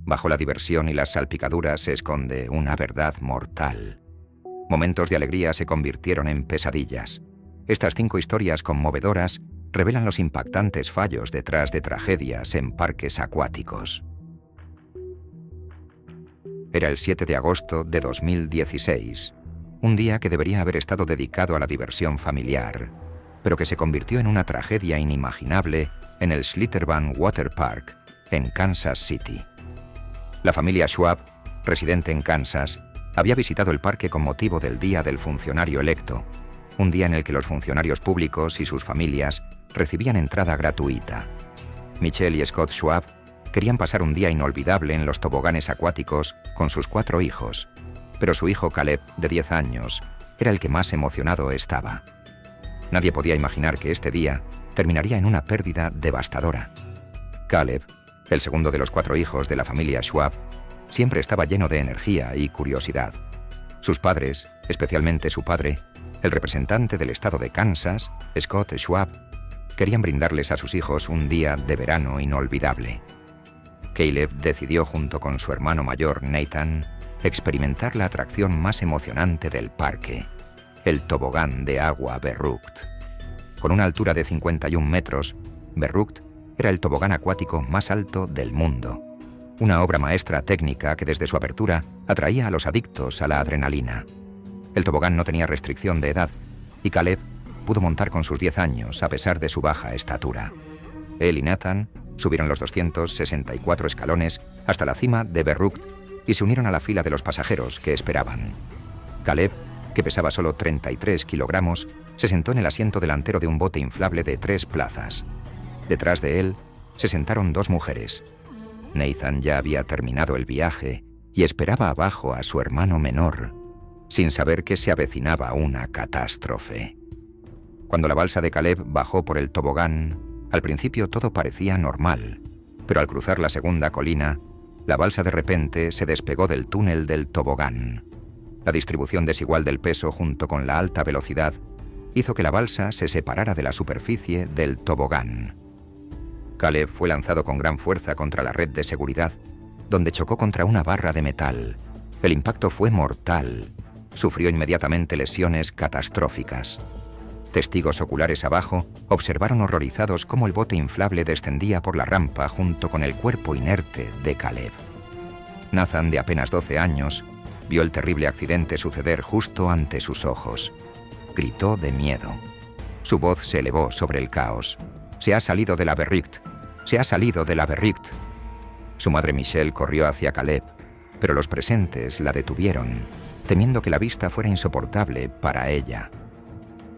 Bajo la diversión y las salpicaduras se esconde una verdad mortal. Momentos de alegría se convirtieron en pesadillas. Estas 5 historias conmovedoras revelan los impactantes fallos detrás de tragedias en parques acuáticos. Era el 7 de agosto de 2016, un día que debería haber estado dedicado a la diversión familiar, pero que se convirtió en una tragedia inimaginable en el Schlitterbahn Water Park, en Kansas City. La familia Schwab, residente en Kansas, había visitado el parque con motivo del Día del Funcionario Electo, un día en el que los funcionarios públicos y sus familias recibían entrada gratuita. Michelle y Scott Schwab querían pasar un día inolvidable en los toboganes acuáticos con sus 4 hijos, pero su hijo Caleb, de 10 años, era el que más emocionado estaba. Nadie podía imaginar que este día terminaría en una pérdida devastadora. Caleb, el segundo de los 4 hijos de la familia Schwab, siempre estaba lleno de energía y curiosidad. Sus padres, especialmente su padre, el representante del estado de Kansas, Scott Schwab, querían brindarles a sus hijos un día de verano inolvidable. Caleb decidió, junto con su hermano mayor Nathan, experimentar la atracción más emocionante del parque, el tobogán de agua Verrückt. Con una altura de 51 metros, Verrückt era el tobogán acuático más alto del mundo, una obra maestra técnica que desde su apertura atraía a los adictos a la adrenalina. El tobogán no tenía restricción de edad y Caleb pudo montar con sus 10 años a pesar de su baja estatura. Él y Nathan subieron los 264 escalones hasta la cima de Verrückt y se unieron a la fila de los pasajeros que esperaban. Caleb, que pesaba solo 33 kilogramos, se sentó en el asiento delantero de un bote inflable de 3 plazas. Detrás de él se sentaron 2 mujeres. Nathan ya había terminado el viaje y esperaba abajo a su hermano menor, sin saber que se avecinaba una catástrofe. Cuando la balsa de Caleb bajó por el tobogán, al principio todo parecía normal, pero al cruzar la segunda colina, la balsa de repente se despegó del túnel del tobogán. La distribución desigual del peso junto con la alta velocidad hizo que la balsa se separara de la superficie del tobogán. Caleb fue lanzado con gran fuerza contra la red de seguridad, donde chocó contra una barra de metal. El impacto fue mortal. Sufrió inmediatamente lesiones catastróficas. Testigos oculares abajo observaron horrorizados cómo el bote inflable descendía por la rampa junto con el cuerpo inerte de Caleb. Nathan, de apenas 12 años, vio el terrible accidente suceder justo ante sus ojos. Gritó de miedo. Su voz se elevó sobre el caos. «Se ha salido de la Verrückt. Se ha salido de la Verrückt». Su madre Michelle corrió hacia Caleb, pero los presentes la detuvieron, temiendo que la vista fuera insoportable para ella.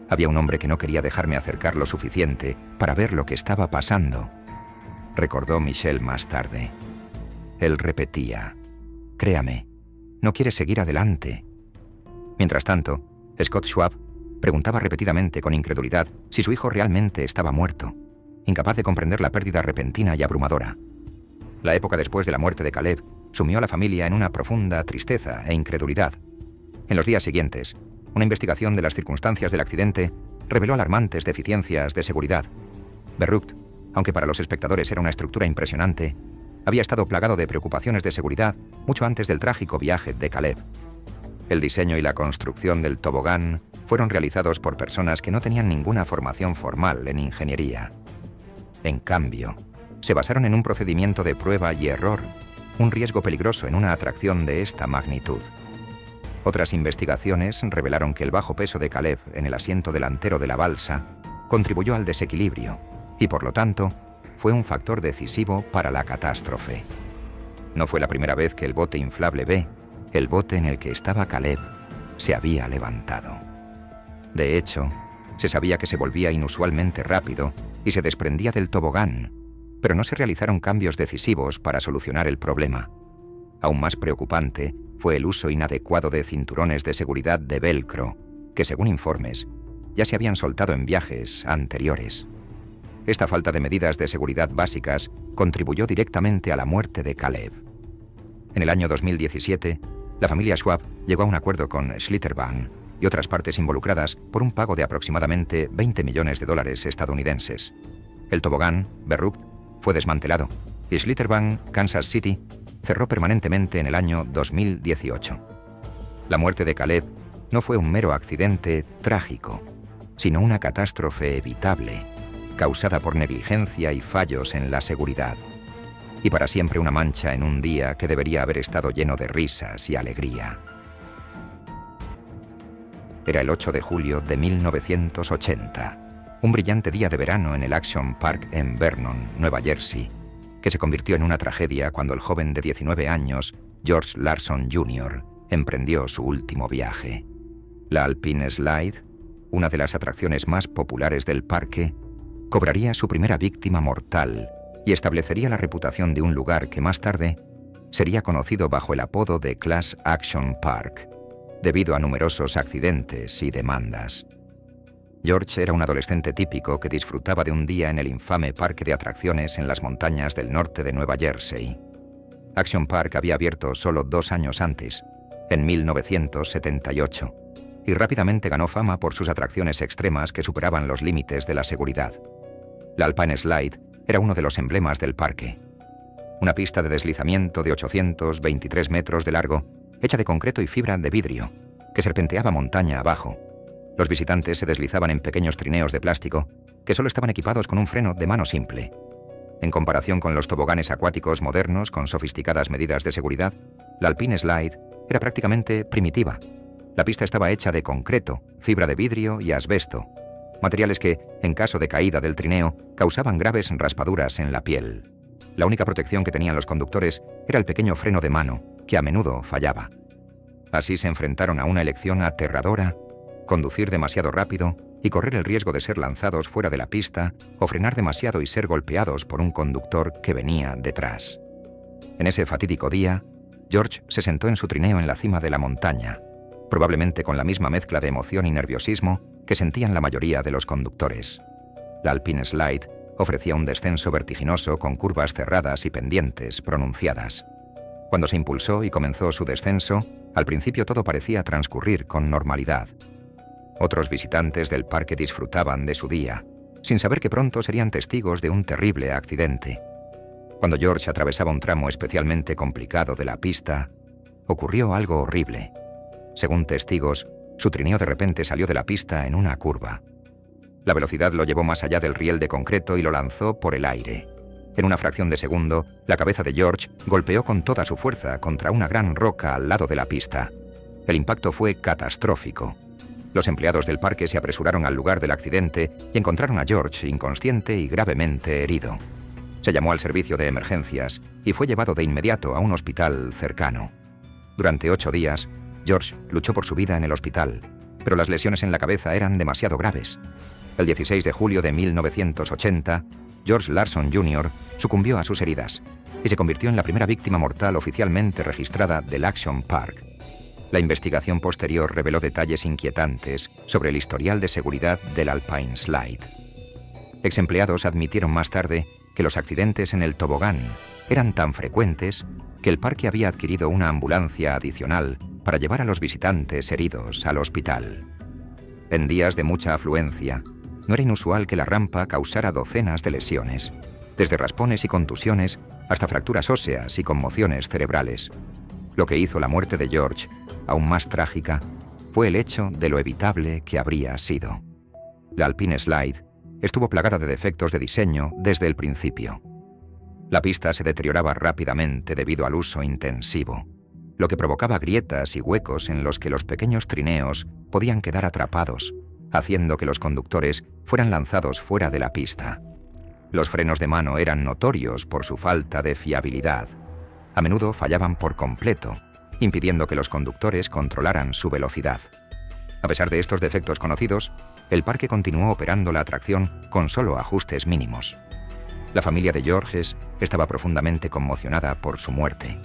Había un hombre que no quería dejarme acercar lo suficiente para ver lo que estaba pasando, recordó Michelle más tarde. Él repetía: «Créame, no quiere seguir adelante». Mientras tanto, Scott Schwab preguntaba repetidamente con incredulidad si su hijo realmente estaba muerto, incapaz de comprender la pérdida repentina y abrumadora. La época después de la muerte de Caleb sumió a la familia en una profunda tristeza e incredulidad. En los días siguientes, una investigación de las circunstancias del accidente reveló alarmantes deficiencias de seguridad. Verrückt, aunque para los espectadores era una estructura impresionante, había estado plagado de preocupaciones de seguridad mucho antes del trágico viaje de Caleb. El diseño y la construcción del tobogán fueron realizados por personas que no tenían ninguna formación formal en ingeniería. En cambio, se basaron en un procedimiento de prueba y error, un riesgo peligroso en una atracción de esta magnitud. Otras investigaciones revelaron que el bajo peso de Caleb en el asiento delantero de la balsa contribuyó al desequilibrio y, por lo tanto, fue un factor decisivo para la catástrofe. No fue la primera vez que el bote inflable B, el bote en el que estaba Caleb, se había levantado. De hecho, se sabía que se volvía inusualmente rápido y se desprendía del tobogán, pero no se realizaron cambios decisivos para solucionar el problema. Aún más preocupante fue el uso inadecuado de cinturones de seguridad de velcro, que según informes, ya se habían soltado en viajes anteriores. Esta falta de medidas de seguridad básicas contribuyó directamente a la muerte de Caleb. En el año 2017, la familia Schwab llegó a un acuerdo con Schlitterbahn y otras partes involucradas por un pago de aproximadamente $20 millones estadounidenses. El tobogán, Verrückt, fue desmantelado y Schlitterbahn, Kansas City, cerró permanentemente en el año 2018. La muerte de Caleb no fue un mero accidente trágico, sino una catástrofe evitable, causada por negligencia y fallos en la seguridad, y para siempre una mancha en un día que debería haber estado lleno de risas y alegría. Era el 8 de julio de 1980, un brillante día de verano en el Action Park en Vernon, Nueva Jersey, que se convirtió en una tragedia cuando el joven de 19 años, George Larson Jr., emprendió su último viaje. La Alpine Slide, una de las atracciones más populares del parque, cobraría su primera víctima mortal y establecería la reputación de un lugar que más tarde sería conocido bajo el apodo de Class Action Park, debido a numerosos accidentes y demandas. George era un adolescente típico que disfrutaba de un día en el infame parque de atracciones en las montañas del norte de Nueva Jersey. Action Park había abierto solo 2 años antes, en 1978, y rápidamente ganó fama por sus atracciones extremas que superaban los límites de la seguridad. La Alpine Slide era uno de los emblemas del parque. Una pista de deslizamiento de 823 metros de largo, hecha de concreto y fibra de vidrio, que serpenteaba montaña abajo. Los visitantes se deslizaban en pequeños trineos de plástico que solo estaban equipados con un freno de mano simple. En comparación con los toboganes acuáticos modernos con sofisticadas medidas de seguridad, la Alpine Slide era prácticamente primitiva. La pista estaba hecha de concreto, fibra de vidrio y asbesto, materiales que, en caso de caída del trineo, causaban graves raspaduras en la piel. La única protección que tenían los conductores era el pequeño freno de mano, que a menudo fallaba. Así se enfrentaron a una elección aterradora: conducir demasiado rápido y correr el riesgo de ser lanzados fuera de la pista o frenar demasiado y ser golpeados por un conductor que venía detrás. En ese fatídico día, George se sentó en su trineo en la cima de la montaña, probablemente con la misma mezcla de emoción y nerviosismo que sentían la mayoría de los conductores. La Alpine Slide ofrecía un descenso vertiginoso con curvas cerradas y pendientes pronunciadas. Cuando se impulsó y comenzó su descenso, al principio todo parecía transcurrir con normalidad. Otros visitantes del parque disfrutaban de su día, sin saber que pronto serían testigos de un terrible accidente. Cuando George atravesaba un tramo especialmente complicado de la pista, ocurrió algo horrible. Según testigos, su trineo de repente salió de la pista en una curva. La velocidad lo llevó más allá del riel de concreto y lo lanzó por el aire. En una fracción de segundo, la cabeza de George golpeó con toda su fuerza contra una gran roca al lado de la pista. El impacto fue catastrófico. Los empleados del parque se apresuraron al lugar del accidente y encontraron a George inconsciente y gravemente herido. Se llamó al servicio de emergencias y fue llevado de inmediato a un hospital cercano. Durante 8 días, George luchó por su vida en el hospital, pero las lesiones en la cabeza eran demasiado graves. El 16 de julio de 1980, George Larson Jr. sucumbió a sus heridas y se convirtió en la primera víctima mortal oficialmente registrada del Action Park. La investigación posterior reveló detalles inquietantes sobre el historial de seguridad del Alpine Slide. Exempleados admitieron más tarde que los accidentes en el tobogán eran tan frecuentes que el parque había adquirido una ambulancia adicional para llevar a los visitantes heridos al hospital. En días de mucha afluencia, no era inusual que la rampa causara docenas de lesiones, desde raspones y contusiones hasta fracturas óseas y conmociones cerebrales. Lo que hizo la muerte de George aún más trágica fue el hecho de lo evitable que habría sido. La Alpine Slide estuvo plagada de defectos de diseño desde el principio. La pista se deterioraba rápidamente debido al uso intensivo, lo que provocaba grietas y huecos en los que los pequeños trineos podían quedar atrapados, haciendo que los conductores fueran lanzados fuera de la pista. Los frenos de mano eran notorios por su falta de fiabilidad. A menudo fallaban por completo, impidiendo que los conductores controlaran su velocidad. A pesar de estos defectos conocidos, el parque continuó operando la atracción con solo ajustes mínimos. La familia de Georges estaba profundamente conmocionada por su muerte.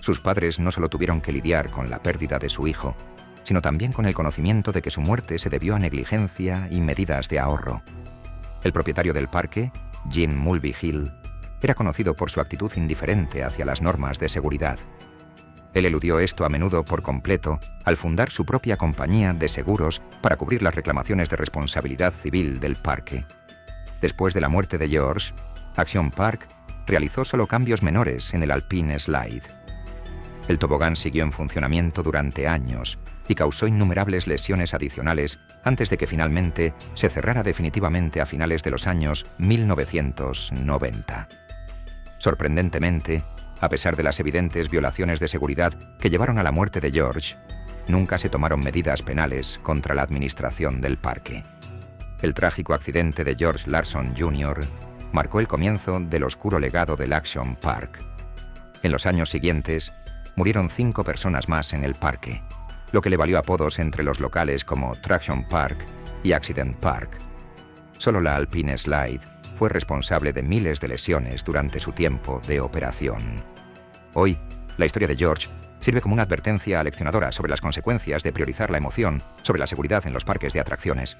Sus padres no solo tuvieron que lidiar con la pérdida de su hijo, sino también con el conocimiento de que su muerte se debió a negligencia y medidas de ahorro. El propietario del parque, Jim Mulvihill, era conocido por su actitud indiferente hacia las normas de seguridad. Él eludió esto a menudo por completo al fundar su propia compañía de seguros para cubrir las reclamaciones de responsabilidad civil del parque. Después de la muerte de George, Action Park realizó solo cambios menores en el Alpine Slide. El tobogán siguió en funcionamiento durante años y causó innumerables lesiones adicionales antes de que finalmente se cerrara definitivamente a finales de los años 1990. Sorprendentemente, a pesar de las evidentes violaciones de seguridad que llevaron a la muerte de George, nunca se tomaron medidas penales contra la administración del parque. El trágico accidente de George Larson Jr. marcó el comienzo del oscuro legado del Action Park. En los años siguientes, murieron 5 personas más en el parque, lo que le valió apodos entre los locales como Traction Park y Accident Park. Solo la Alpine Slide fue responsable de miles de lesiones durante su tiempo de operación. Hoy, la historia de George sirve como una advertencia aleccionadora sobre las consecuencias de priorizar la emoción sobre la seguridad en los parques de atracciones.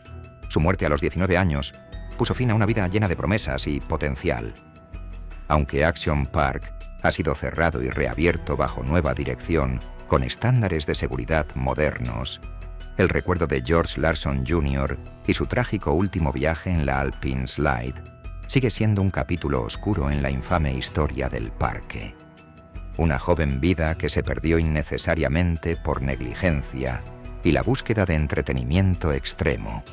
Su muerte a los 19 años puso fin a una vida llena de promesas y potencial. Aunque Action Park ha sido cerrado y reabierto bajo nueva dirección, con estándares de seguridad modernos, el recuerdo de George Larson Jr. y su trágico último viaje en la Alpine Slide sigue siendo un capítulo oscuro en la infame historia del parque. Una joven vida que se perdió innecesariamente por negligencia y la búsqueda de entretenimiento extremo.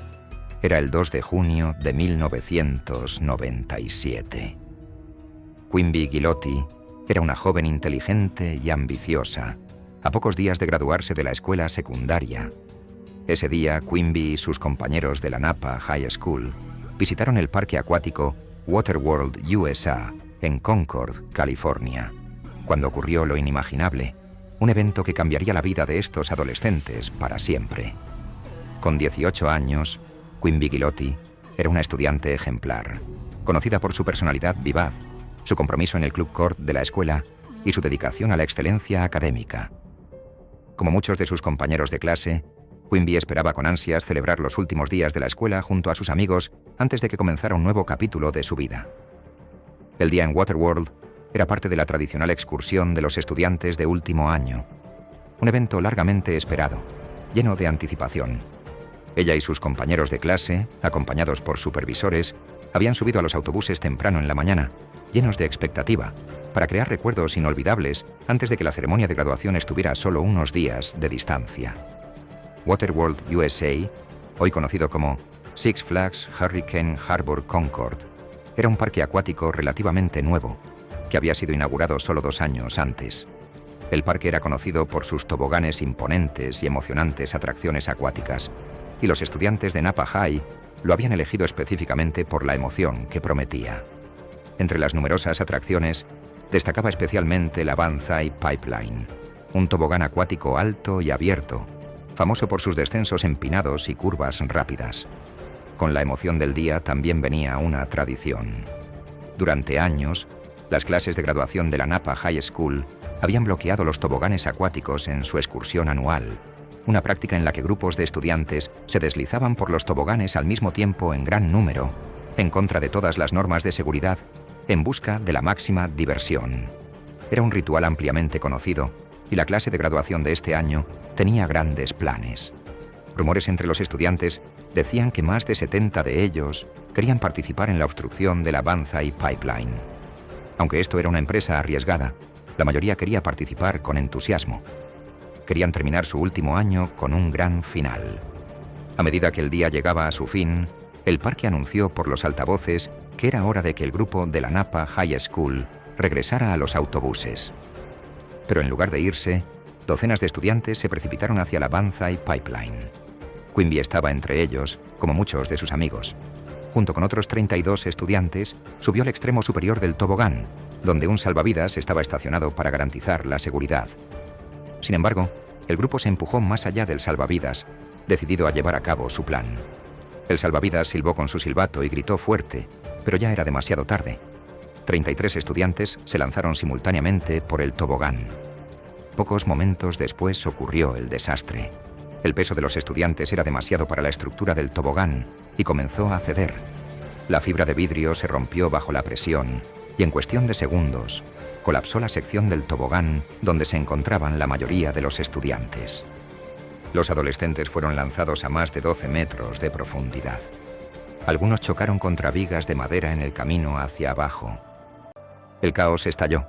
Era el 2 de junio de 1997. Quimby Ghilotti era una joven inteligente y ambiciosa, a pocos días de graduarse de la escuela secundaria. Ese día, Quimby y sus compañeros de la Napa High School visitaron el parque acuático Waterworld USA en Concord, California, cuando ocurrió lo inimaginable, un evento que cambiaría la vida de estos adolescentes para siempre. Con 18 años, Quimby Ghilotti era una estudiante ejemplar, conocida por su personalidad vivaz, su compromiso en el club court de la escuela y su dedicación a la excelencia académica. Como muchos de sus compañeros de clase, Quimby esperaba con ansias celebrar los últimos días de la escuela junto a sus amigos antes de que comenzara un nuevo capítulo de su vida. El día en Waterworld era parte de la tradicional excursión de los estudiantes de último año, un evento largamente esperado, lleno de anticipación. Ella y sus compañeros de clase, acompañados por supervisores, habían subido a los autobuses temprano en la mañana, llenos de expectativa, para crear recuerdos inolvidables antes de que la ceremonia de graduación estuviera a solo unos días de distancia. Waterworld USA, hoy conocido como Six Flags Hurricane Harbor Concord, era un parque acuático relativamente nuevo, que había sido inaugurado solo 2 años antes. El parque era conocido por sus toboganes imponentes y emocionantes atracciones acuáticas, y los estudiantes de Napa High lo habían elegido específicamente por la emoción que prometía. Entre las numerosas atracciones, destacaba especialmente la Banzai Pipeline, un tobogán acuático alto y abierto, famoso por sus descensos empinados y curvas rápidas. Con la emoción del día también venía una tradición. Durante años, las clases de graduación de la Napa High School habían bloqueado los toboganes acuáticos en su excursión anual, una práctica en la que grupos de estudiantes se deslizaban por los toboganes al mismo tiempo en gran número, en contra de todas las normas de seguridad, en busca de la máxima diversión. Era un ritual ampliamente conocido, y la clase de graduación de este año tenía grandes planes. Rumores entre los estudiantes decían que más de 70 de ellos querían participar en la obstrucción de la Banzai Pipeline. Aunque esto era una empresa arriesgada, la mayoría quería participar con entusiasmo. Querían terminar su último año con un gran final. A medida que el día llegaba a su fin, el parque anunció por los altavoces que era hora de que el grupo de la Napa High School regresara a los autobuses. Pero en lugar de irse, docenas de estudiantes se precipitaron hacia la Banzai Pipeline. Quimby estaba entre ellos, como muchos de sus amigos. Junto con otros 32 estudiantes, subió al extremo superior del tobogán, donde un salvavidas estaba estacionado para garantizar la seguridad. Sin embargo, el grupo se empujó más allá del salvavidas, decidido a llevar a cabo su plan. El salvavidas silbó con su silbato y gritó fuerte, pero ya era demasiado tarde. 33 estudiantes se lanzaron simultáneamente por el tobogán. Pocos momentos después ocurrió el desastre. El peso de los estudiantes era demasiado para la estructura del tobogán y comenzó a ceder. La fibra de vidrio se rompió bajo la presión y en cuestión de segundos colapsó la sección del tobogán donde se encontraban la mayoría de los estudiantes. Los adolescentes fueron lanzados a más de 12 metros de profundidad. Algunos chocaron contra vigas de madera en el camino hacia abajo. El caos estalló.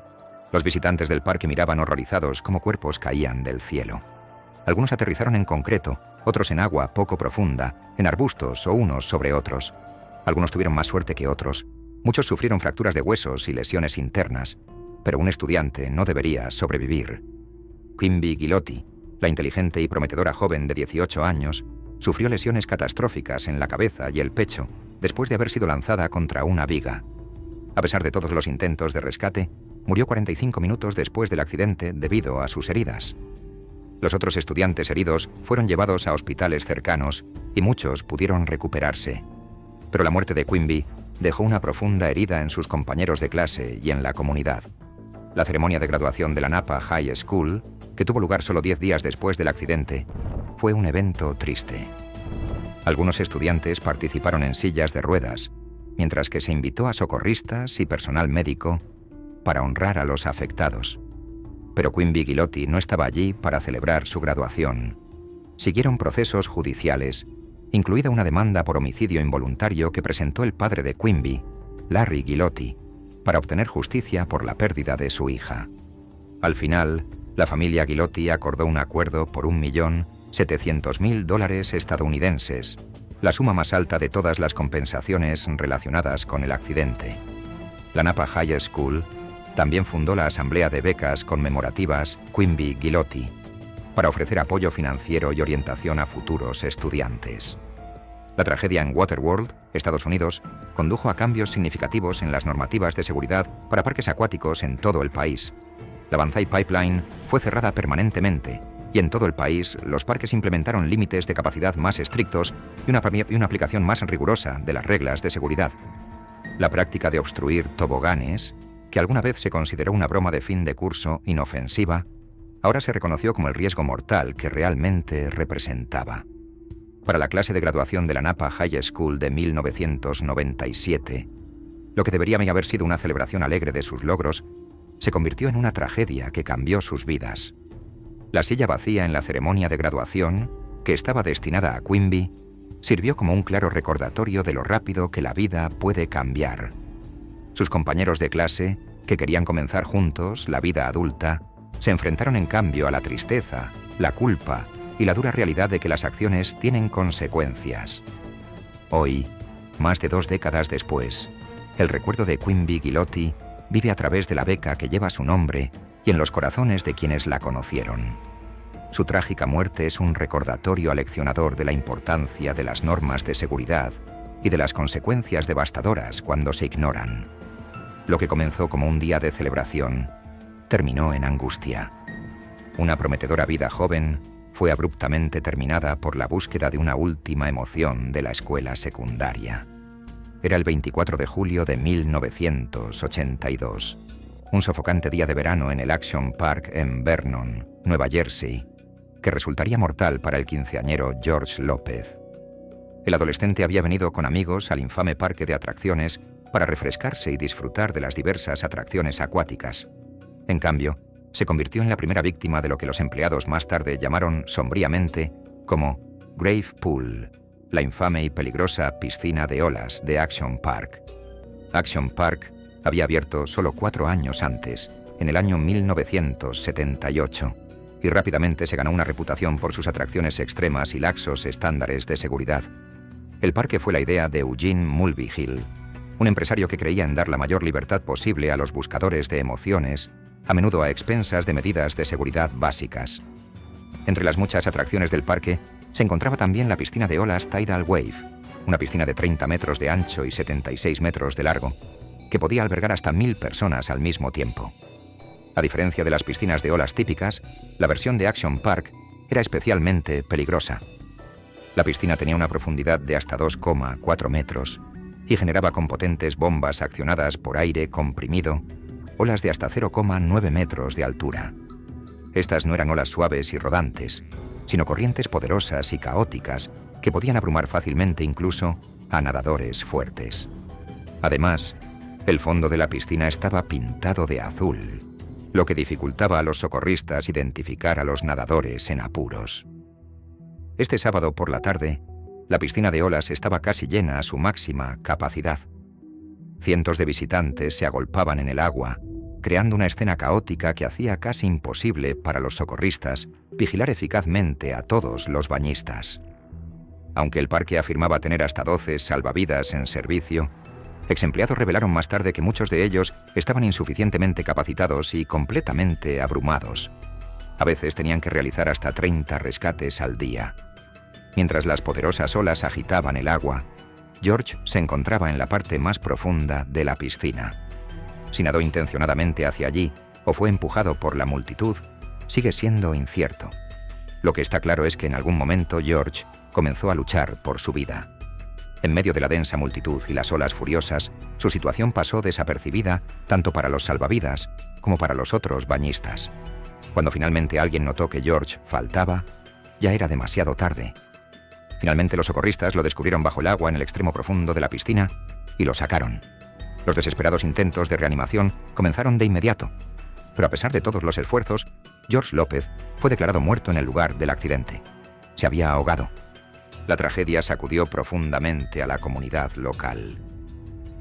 Los visitantes del parque miraban horrorizados cómo cuerpos caían del cielo. Algunos aterrizaron en concreto, otros en agua poco profunda, en arbustos o unos sobre otros. Algunos tuvieron más suerte que otros. Muchos sufrieron fracturas de huesos y lesiones internas. Pero un estudiante no debería sobrevivir. Quimby Ghilotti, la inteligente y prometedora joven de 18 años, sufrió lesiones catastróficas en la cabeza y el pecho después de haber sido lanzada contra una viga. A pesar de todos los intentos de rescate, murió 45 minutos después del accidente debido a sus heridas. Los otros estudiantes heridos fueron llevados a hospitales cercanos y muchos pudieron recuperarse. Pero la muerte de Quimby dejó una profunda herida en sus compañeros de clase y en la comunidad. La ceremonia de graduación de la Napa High School, que tuvo lugar solo 10 días después del accidente, fue un evento triste. Algunos estudiantes participaron en sillas de ruedas, mientras que se invitó a socorristas y personal médico para honrar a los afectados. Pero Quimby Ghilotti no estaba allí para celebrar su graduación. Siguieron procesos judiciales, incluida una demanda por homicidio involuntario que presentó el padre de Quimby, Larry Ghilotti, para obtener justicia por la pérdida de su hija. Al final, la familia Ghilotti acordó un acuerdo por $1.700.000 estadounidenses, la suma más alta de todas las compensaciones relacionadas con el accidente. La Napa High School también fundó la Asamblea de Becas Conmemorativas Quimby Ghilotti para ofrecer apoyo financiero y orientación a futuros estudiantes. La tragedia en Waterworld, Estados Unidos, condujo a cambios significativos en las normativas de seguridad para parques acuáticos en todo el país. La Banzai Pipeline fue cerrada permanentemente y en todo el país los parques implementaron límites de capacidad más estrictos y una aplicación más rigurosa de las reglas de seguridad. La práctica de obstruir toboganes, que alguna vez se consideró una broma de fin de curso inofensiva, ahora se reconoció como el riesgo mortal que realmente representaba. Para la clase de graduación de la Napa High School de 1997, lo que debería haber sido una celebración alegre de sus logros, se convirtió en una tragedia que cambió sus vidas. La silla vacía en la ceremonia de graduación, que estaba destinada a Quimby, sirvió como un claro recordatorio de lo rápido que la vida puede cambiar. Sus compañeros de clase, que querían comenzar juntos la vida adulta, se enfrentaron en cambio a la tristeza, la culpa y la dura realidad de que las acciones tienen consecuencias. Hoy, más de 2 décadas después, el recuerdo de Quimby Ghilotti vive a través de la beca que lleva su nombre y en los corazones de quienes la conocieron. Su trágica muerte es un recordatorio aleccionador de la importancia de las normas de seguridad y de las consecuencias devastadoras cuando se ignoran. Lo que comenzó como un día de celebración terminó en angustia. Una prometedora vida joven fue abruptamente terminada por la búsqueda de una última emoción de la escuela secundaria. Era el 24 de julio de 1982, un sofocante día de verano en el Action Park en Vernon, Nueva Jersey, que resultaría mortal para el quinceañero George López. El adolescente había venido con amigos al infame parque de atracciones para refrescarse y disfrutar de las diversas atracciones acuáticas. En cambio, se convirtió en la primera víctima de lo que los empleados más tarde llamaron sombríamente como Grave Pool, la infame y peligrosa piscina de olas de Action Park. Action Park había abierto solo 4 años antes, en el año 1978, y rápidamente se ganó una reputación por sus atracciones extremas y laxos estándares de seguridad. El parque fue la idea de Eugene Mulvihill, un empresario que creía en dar la mayor libertad posible a los buscadores de emociones, a menudo a expensas de medidas de seguridad básicas. Entre las muchas atracciones del parque se encontraba también la piscina de olas Tidal Wave, una piscina de 30 metros de ancho y 76 metros de largo, que podía albergar hasta 1000 personas al mismo tiempo. A diferencia de las piscinas de olas típicas, la versión de Action Park era especialmente peligrosa. La piscina tenía una profundidad de hasta 2,4 metros y generaba con potentes bombas accionadas por aire comprimido olas de hasta 0,9 metros de altura. Estas no eran olas suaves y rodantes, sino corrientes poderosas y caóticas que podían abrumar fácilmente incluso a nadadores fuertes. Además, el fondo de la piscina estaba pintado de azul, lo que dificultaba a los socorristas identificar a los nadadores en apuros. Este sábado por la tarde, la piscina de olas estaba casi llena a su máxima capacidad. Cientos de visitantes se agolpaban en el agua, creando una escena caótica que hacía casi imposible para los socorristas vigilar eficazmente a todos los bañistas. Aunque el parque afirmaba tener hasta 12 salvavidas en servicio, exempleados revelaron más tarde que muchos de ellos estaban insuficientemente capacitados y completamente abrumados. A veces tenían que realizar hasta 30 rescates al día. Mientras las poderosas olas agitaban el agua, George se encontraba en la parte más profunda de la piscina. Si nadó intencionadamente hacia allí o fue empujado por la multitud, sigue siendo incierto. Lo que está claro es que en algún momento George comenzó a luchar por su vida. En medio de la densa multitud y las olas furiosas, su situación pasó desapercibida tanto para los salvavidas como para los otros bañistas. Cuando finalmente alguien notó que George faltaba, ya era demasiado tarde. Finalmente los socorristas lo descubrieron bajo el agua en el extremo profundo de la piscina y lo sacaron. Los desesperados intentos de reanimación comenzaron de inmediato, pero a pesar de todos los esfuerzos, George López fue declarado muerto en el lugar del accidente. Se había ahogado. La tragedia sacudió profundamente a la comunidad local.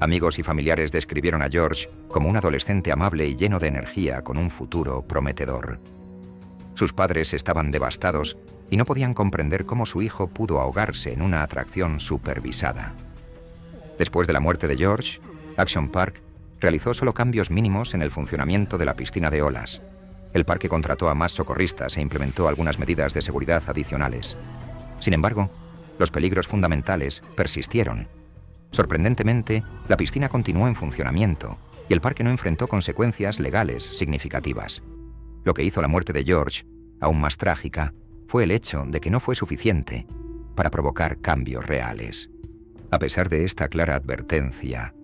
Amigos y familiares describieron a George como un adolescente amable y lleno de energía con un futuro prometedor. Sus padres estaban devastados y no podían comprender cómo su hijo pudo ahogarse en una atracción supervisada. Después de la muerte de George, Action Park realizó solo cambios mínimos en el funcionamiento de la piscina de olas. El parque contrató a más socorristas e implementó algunas medidas de seguridad adicionales. Sin embargo, los peligros fundamentales persistieron. Sorprendentemente, la piscina continuó en funcionamiento y el parque no enfrentó consecuencias legales significativas. Lo que hizo la muerte de George aún más trágica fue el hecho de que no fue suficiente para provocar cambios reales. A pesar de esta clara advertencia,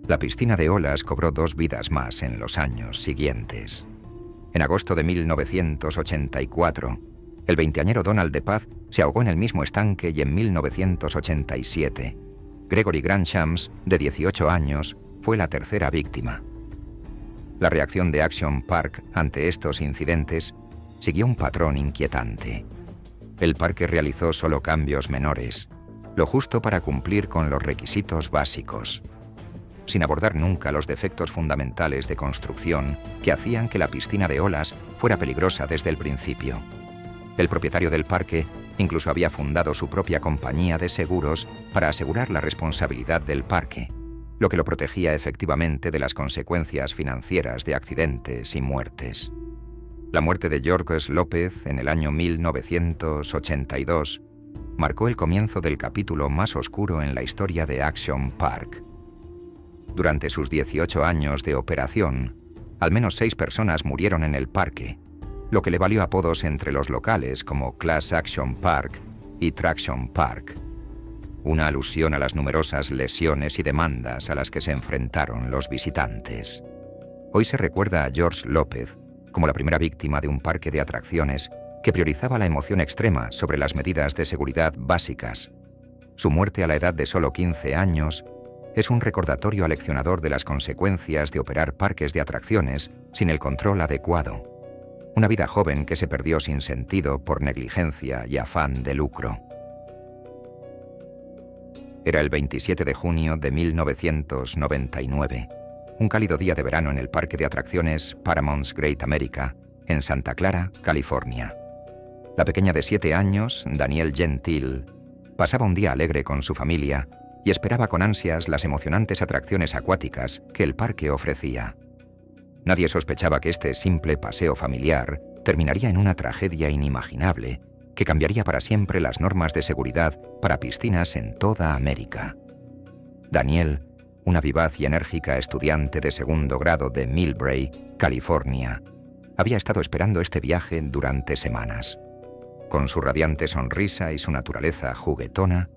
la piscina de olas cobró 2 vidas más en los años siguientes. En agosto de 1984, el veinteañero Donald DePaz se ahogó en el mismo estanque y en 1987, Gregory Grant Shams, de 18 años, fue la tercera víctima. La reacción de Action Park ante estos incidentes siguió un patrón inquietante. El parque realizó solo cambios menores, lo justo para cumplir con los requisitos básicos, sin abordar nunca los defectos fundamentales de construcción que hacían que la piscina de olas fuera peligrosa desde el principio. El propietario del parque incluso había fundado su propia compañía de seguros para asegurar la responsabilidad del parque, lo que lo protegía efectivamente de las consecuencias financieras de accidentes y muertes. La muerte de George López en el año 1982 marcó el comienzo del capítulo más oscuro en la historia de Action Park. Durante sus 18 años de operación, al menos 6 personas murieron en el parque, lo que le valió apodos entre los locales como Class Action Park y Traction Park, una alusión a las numerosas lesiones y demandas a las que se enfrentaron los visitantes. Hoy se recuerda a George López como la primera víctima de un parque de atracciones que priorizaba la emoción extrema sobre las medidas de seguridad básicas. Su muerte a la edad de solo 15 años es un recordatorio aleccionador de las consecuencias de operar parques de atracciones sin el control adecuado. Una vida joven que se perdió sin sentido por negligencia y afán de lucro. Era el 27 de junio de 1999, un cálido día de verano en el parque de atracciones Paramount's Great America, en Santa Clara, California. La pequeña de 7 años, Danielle Gentile, pasaba un día alegre con su familia y esperaba con ansias las emocionantes atracciones acuáticas que el parque ofrecía. Nadie sospechaba que este simple paseo familiar terminaría en una tragedia inimaginable que cambiaría para siempre las normas de seguridad para piscinas en toda América. Danielle, una vivaz y enérgica estudiante de segundo grado de Millbrae, California, había estado esperando este viaje durante semanas. Con su radiante sonrisa y su naturaleza juguetona,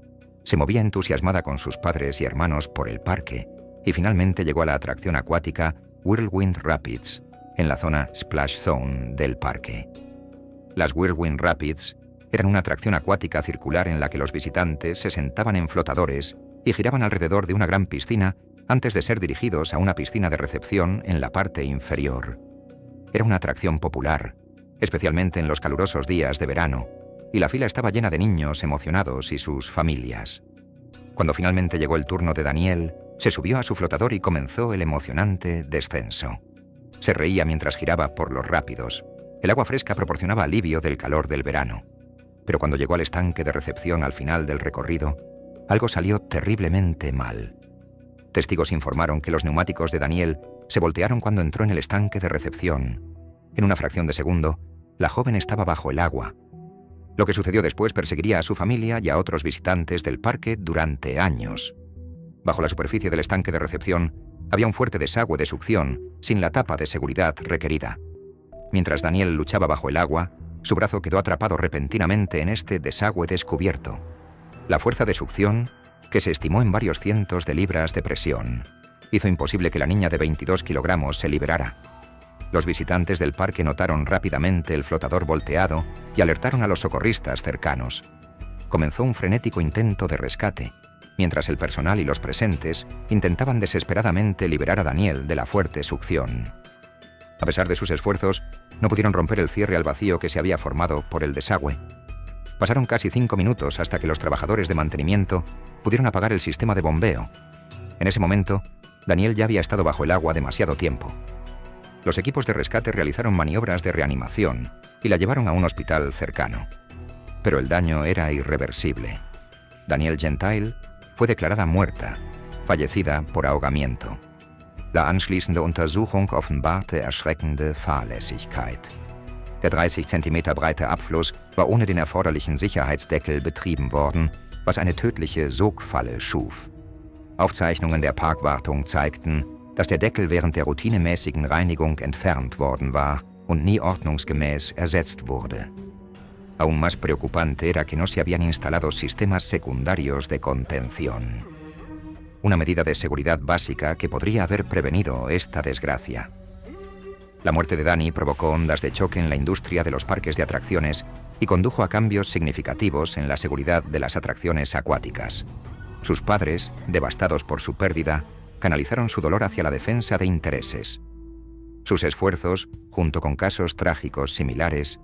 se movía entusiasmada con sus padres y hermanos por el parque y finalmente llegó a la atracción acuática Whirlwind Rapids, en la zona Splash Zone del parque. Las Whirlwind Rapids eran una atracción acuática circular en la que los visitantes se sentaban en flotadores y giraban alrededor de una gran piscina antes de ser dirigidos a una piscina de recepción en la parte inferior. Era una atracción popular, especialmente en los calurosos días de verano, y la fila estaba llena de niños emocionados y sus familias. Cuando finalmente llegó el turno de Danielle, Se subió a su flotador y comenzó el emocionante descenso. Se reía mientras giraba por los rápidos. El agua fresca proporcionaba alivio del calor del verano. Pero cuando llegó al estanque de recepción al final del recorrido, algo salió terriblemente mal. Testigos informaron que los neumáticos de Danielle se voltearon cuando entró en el estanque de recepción. En una fracción de segundo, la joven estaba bajo el agua. Lo que sucedió después perseguiría a su familia y a otros visitantes del parque durante años. Bajo la superficie del estanque de recepción había un fuerte desagüe de succión sin la tapa de seguridad requerida. Mientras Danielle luchaba bajo el agua, su brazo quedó atrapado repentinamente en este desagüe descubierto. La fuerza de succión, que se estimó en varios cientos de libras de presión, hizo imposible que la niña de 22 kilogramos se liberara. Los visitantes del parque notaron rápidamente el flotador volteado y alertaron a los socorristas cercanos. Comenzó un frenético intento de rescate, mientras el personal y los presentes intentaban desesperadamente liberar a Danielle de la fuerte succión. A pesar de sus esfuerzos, no pudieron romper el cierre al vacío que se había formado por el desagüe. Pasaron casi 5 minutos hasta que los trabajadores de mantenimiento pudieron apagar el sistema de bombeo. En ese momento, Danielle ya había estado bajo el agua demasiado tiempo. Los equipos de rescate realizaron maniobras de reanimación y la llevaron a un hospital cercano. Pero el daño era irreversible. Danielle Gentile fue declarada muerta, fallecida por ahogamiento. La anschließende Untersuchung offenbarte erschreckende Fahrlässigkeit. Der 30 cm breite Abfluss war ohne den erforderlichen Sicherheitsdeckel betrieben worden, was eine tödliche Sogfalle schuf. Aufzeichnungen der Parkwartung zeigten, dass der Deckel während der routinemäßigen Reinigung entfernt worden war und nie ordnungsgemäß ersetzt wurde. Aún más preocupante era que no se habían instalado sistemas secundarios de contención. Una medida de seguridad básica que podría haber prevenido esta desgracia. La muerte de Dani provocó ondas de choque en la industria de los parques de atracciones y condujo a cambios significativos en la seguridad de las atracciones acuáticas. Sus padres, devastados por su pérdida, canalizaron su dolor hacia la defensa de intereses. Sus esfuerzos, junto con casos trágicos similares,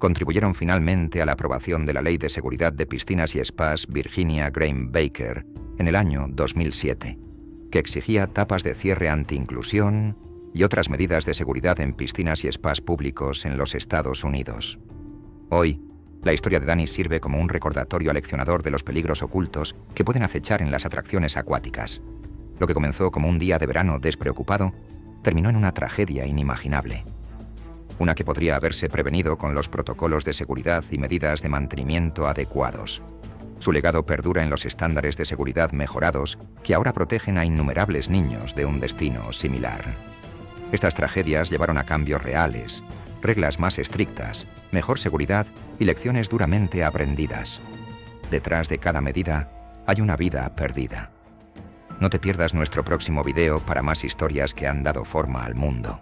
contribuyeron finalmente a la aprobación de la Ley de Seguridad de Piscinas y Spas Virginia Graham Baker en el año 2007, que exigía tapas de cierre anti-inclusión y otras medidas de seguridad en piscinas y spas públicos en los Estados Unidos. Hoy, la historia de Dani sirve como un recordatorio aleccionador de los peligros ocultos que pueden acechar en las atracciones acuáticas. Lo que comenzó como un día de verano despreocupado, terminó en una tragedia inimaginable. Una que podría haberse prevenido con los protocolos de seguridad y medidas de mantenimiento adecuados. Su legado perdura en los estándares de seguridad mejorados que ahora protegen a innumerables niños de un destino similar. Estas tragedias llevaron a cambios reales, reglas más estrictas, mejor seguridad y lecciones duramente aprendidas. Detrás de cada medida hay una vida perdida. No te pierdas nuestro próximo video para más historias que han dado forma al mundo.